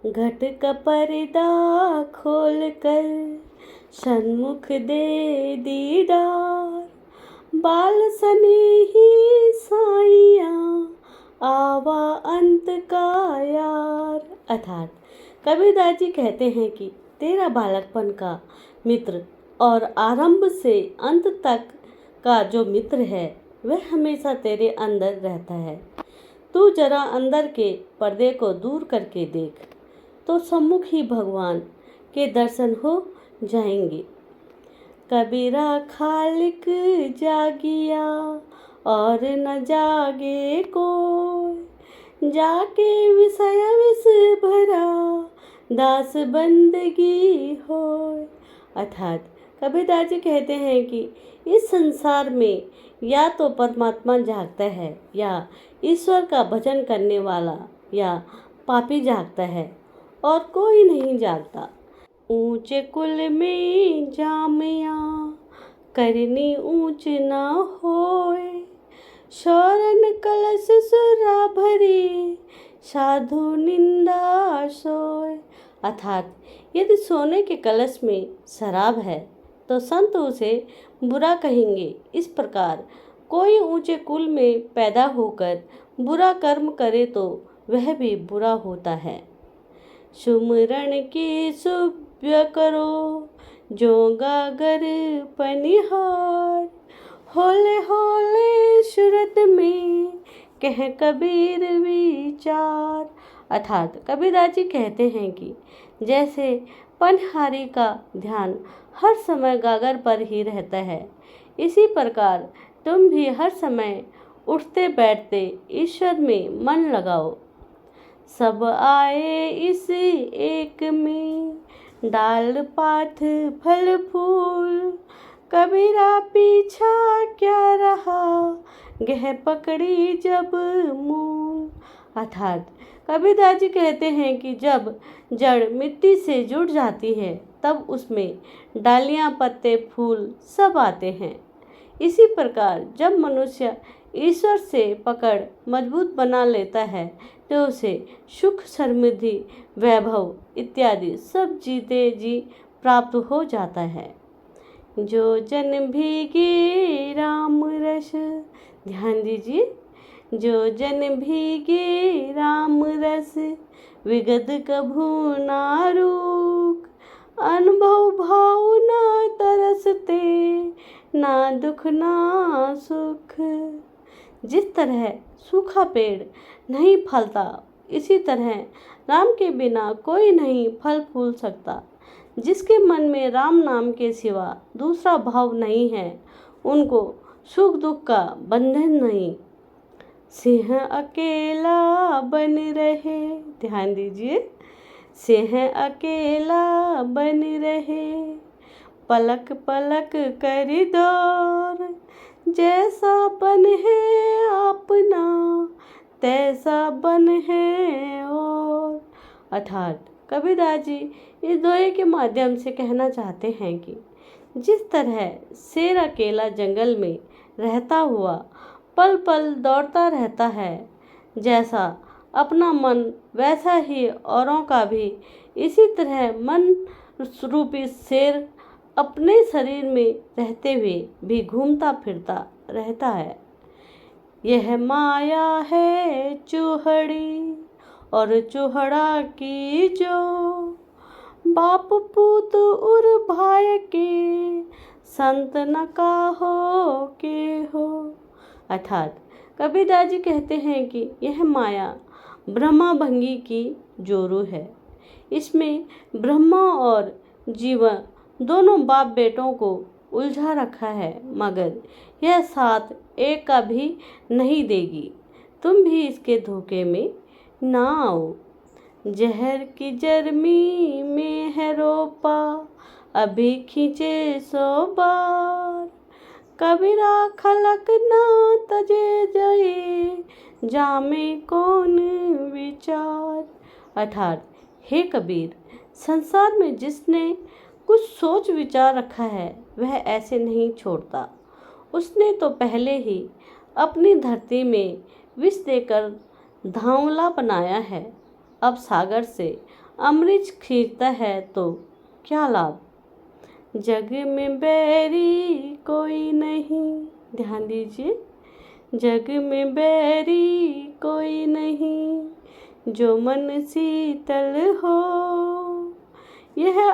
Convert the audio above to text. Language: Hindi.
घट का पर्दा खोल कर सन्मुख दे दीदार, बाल सने ही साइया आवा अंत का यार। अर्थात कबीरदास जी कहते हैं कि तेरा बालकपन का मित्र और आरंभ से अंत तक का जो मित्र है वह हमेशा तेरे अंदर रहता है। तू जरा अंदर के पर्दे को दूर करके देख तो सम्मुख ही भगवान के दर्शन हो जाएंगे। कबीरा खालिक जागिया और न जागे कोई, जाके विषय विष भरा दास बंदगी होय। अर्थात कबीरदास जी कहते हैं कि इस संसार में या तो परमात्मा जागता है या ईश्वर का भजन करने वाला या पापी जागता है और कोई नहीं जागता। ऊंचे कुल में जामिया करनी ऊंच ना होए, शौरन कलश सुरा भरी साधु निंदा सोए। अर्थात यदि सोने के कलश में शराब है तो संत उसे बुरा कहेंगे। इस प्रकार कोई ऊंचे कुल में पैदा होकर बुरा कर्म करे तो वह भी बुरा होता है। सुमरण की सुभ्य करो जो गागर पनिहार, होले होले सूरत में कह कबीर विचार। अर्थात कबीरदास जी कहते हैं कि जैसे पनहारी का ध्यान हर समय गागर पर ही रहता है, इसी प्रकार तुम भी हर समय उठते बैठते ईश्वर में मन लगाओ। सब आए इस एक में डाल पात फल फूल, कबीरा पीछा क्या रहा गह पकड़ी जब मूल। अर्थात कबीरदास जी कहते हैं कि जब जड़ मिट्टी से जुड़ जाती है तब उसमें डालियां पत्ते फूल सब आते हैं। इसी प्रकार जब मनुष्य ईश्वर से पकड़ मजबूत बना लेता है तो उसे सुख समृद्धि वैभव इत्यादि सब जीते जी प्राप्त हो जाता है। जो जन भीगे राम रस, ध्यान दीजिए, जो जन भीगे राम रस विगत कभू ना रूक, अनुभव भाव ना तरसते ना दुख ना सुख। जिस तरह सूखा पेड़ नहीं फलता इसी तरह राम के बिना कोई नहीं फल फूल सकता। जिसके मन में राम नाम के सिवा दूसरा भाव नहीं है उनको सुख दुख का बंधन नहीं। सिंह अकेला बन रहे, ध्यान दीजिए, सिंह अकेला बन रहे पलक पलक कर दौर, जैसा बन है अपना तैसा बन है और। अर्थात कबीरदास जी इस दोहे के माध्यम से कहना चाहते हैं कि जिस तरह शेर अकेला जंगल में रहता हुआ पल पल दौड़ता रहता है, जैसा अपना मन वैसा ही औरों का भी, इसी तरह मन रूपी शेर अपने शरीर में रहते हुए भी घूमता फिरता रहता है। यह माया है चूहड़ी और चूहड़ा की जो, बाप पूत उर भाई के संत न काहो के हो। अर्थात कबीरदास जी कहते हैं कि यह माया ब्रह्मा भंगी की जोरू है। इसमें ब्रह्मा और जीवन दोनों बाप बेटों को उलझा रखा है, मगर यह साथ एक का भी नहीं देगी। तुम भी इसके धोखे में ना आओ। जहर की जर्मी में है रोपा अभी खींचे 100 बार, कबीरा खलक ना तजे जाए जामे कौन विचार। अर्थात हे कबीर, संसार में जिसने कुछ सोच विचार रखा है वह ऐसे नहीं छोड़ता। उसने तो पहले ही अपनी धरती में विष देकर धांवला बनाया है, अब सागर से अमृत खीरता है तो क्या लाभ। जग में बैरी कोई नहीं, ध्यान दीजिए, जग में बैरी कोई नहीं, जो मन शीतल हो। यह